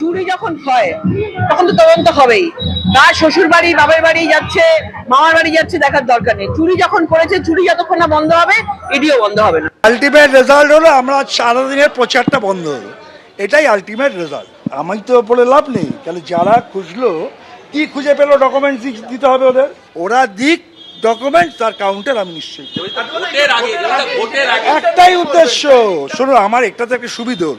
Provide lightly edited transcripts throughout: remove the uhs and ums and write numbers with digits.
চুরি যখন হয় তখন তো তদন্ত হবেই। তার শ্বশুর বাড়ি বাবার বাড়ি যাচ্ছে, মামার বাড়ি যাচ্ছে, দেখার দরকার নেই। চুরি যখন করেছে, চুরি যতক্ষণ না বন্ধ হবে, ইডিও বন্ধ হবে না। আলটিমেট রেজাল্ট হলো আমরা সারাদিনের প্রচারটা বন্ধ হলো, এটাই আলটিমেট রেজাল্ট। আমি তো বলে লাভ নেই, তাহলে যারা খুঁজলো কি খুঁজে পেলো, ডকুমেন্টস দিতে হবে ওদের, ওরা দিক ডকুমেন্ট, তার কাউন্টার আমি নিশ্চয়ই। একটাই উদ্দেশ্য, শোনো আমার একটাতে একটা সুবিধা,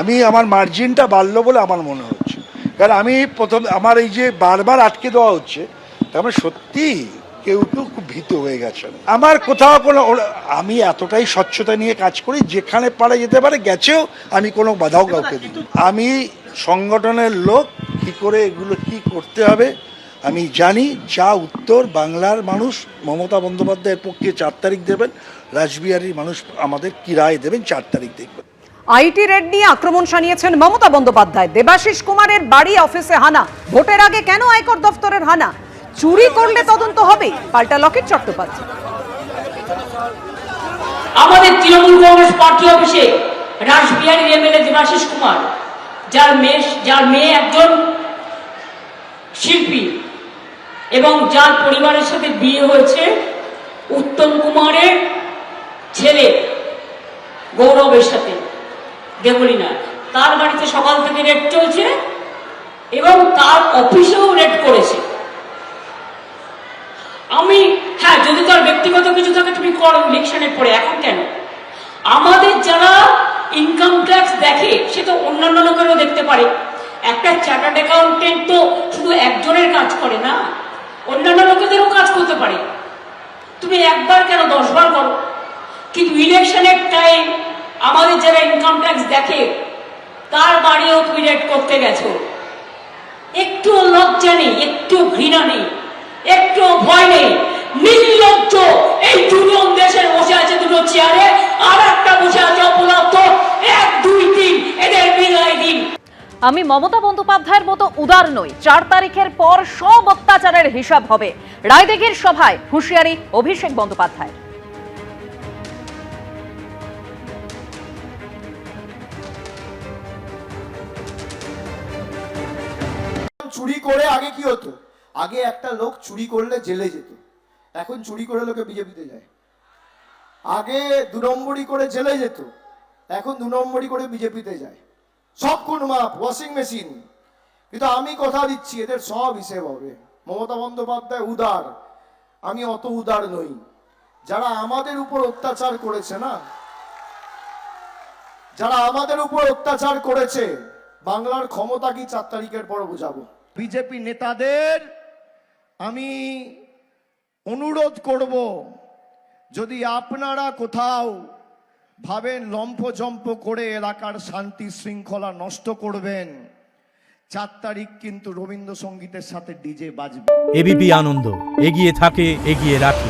আমি আমার মার্জিনটা বাড়লো বলে আমার মনে হচ্ছে, কারণ আমি প্রথম আমার এই যে বারবার আটকে দেওয়া হচ্ছে, তার মানে সত্যি কেউ কেউ খুব ভীত হয়ে গেছেন। আমার কোথাও কোনো, আমি এতটাই স্বচ্ছতা নিয়ে কাজ করি, যেখানে পারা যেতে পারে গেছেও, আমি কোনো বাধাও কাউকে দিই। আমি সংগঠনের লোক, কি করে এগুলো কি করতে হবে আমি জানি। যা উত্তর বাংলার মানুষ মমতা বন্দ্যোপাধ্যায়ের পক্ষে 4 তারিখ দেবেন, রাসবিহারীর মানুষ আমাদের কি রায় দেবেন 4 তারিখ দেখবেন। আইটি রেড নিয়ে আক্রমণ শানিয়েছেন মমতা বন্দ্যোপাধ্যায়। দেবাশিস কুমারের বাড়ি অফিসে হানা, ভোটের আগে কেন আয়কর দফতরের হানা? চুরি করলে তদন্ত হবে, পাল্টা লকেট চট্টোপাধ্যায়। আমাদের তৃণমূল কংগ্রেস পার্টি অফিসে রাসবিহারীর এমএলএ দেবাশিস কুমার, যার মেয়ে একজন শিল্পী এবং যার পরিবারের সাথে বিয়ে হয়েছে উত্তম কুমারের ছেলে গৌরবের সাথে, দেবলীনা, তার বাড়িতে সকাল থেকে রেড চলছে এবং তার অফিসেও রেড করেছে। আমি হ্যাঁ, যদি তার ব্যক্তিগত কিছু থাকে তুমি করো ইলেকশনের পরে, এখন কেন? আমাদের যারা ইনকাম ট্যাক্স দেখে সে তো অন্যান্য লোকেরও দেখতে পারে। একটা চার্টার্ড অ্যাকাউন্টেন্ট তো শুধু একজনের কাজ করে না, অন্যান্য লোকেদেরও কাজ করতে পারে। তুমি একবার কেন 10 বার করো। কিন্তু ইলেকশনের টাইম আমাদের যারা ইনকাম ট্যাক্স দেখে তার বাড়িও তুমি রেড করতে গেছো। একটু লজ্জা নেই, একটু ঘৃণা নেই, একটু ভয় নেই, নির্লজ্জ। এই দুজন দেশের বসে আছে দুটো চেয়ারে, আর একটা বসে আছে অপদার্থ। 1, 2, 3 এদের বিদায় দিন। আমি মমতা বন্দ্যোপাধ্যায়ের মতো উদার নই। 4 তারিখের পর সব অত্যাচারের হিসাব হবে। রায়দিঘির সভায় হুঁশিয়ারি অভিষেক বন্দ্যোপাধ্যায়। চুরি করে আগে কি হতো? আগে একটা লোক চুরি করলে জেলে যেত, এখন চুরি করে লোকে বিজেপিতে যায়। আগে 2 নম্বরই করে জেলে যেত, এখন 2 নম্বরই করে বিজেপিতে যায়। সব কোন মাপ, ওয়াশিং মেশিন। কিন্তু আমি কথা দিচ্ছি এদের সব হিসেব হবে। মমতা বন্দ্যোপাধ্যায় উদার, আমি অত উদার নই। যারা আমাদের উপর অত্যাচার করেছে না, যারা আমাদের উপর অত্যাচার করেছে, বাংলার ক্ষমতা কি 4 তারিখের পর বুঝাবো। বিজেপি নেতাদের আমি অনুরোধ করব, যদি আপনারা কোথাও ভাবেন লম্ফজম্প করে এলাকার শান্তি শৃঙ্খলা নষ্ট করবেন, 4 তারিখ কিন্তু রবীন্দ্রসঙ্গীতের সাথে ডিজে বাজবে। এবিপি আনন্দ, এগিয়ে থাকে, এগিয়ে রাখে।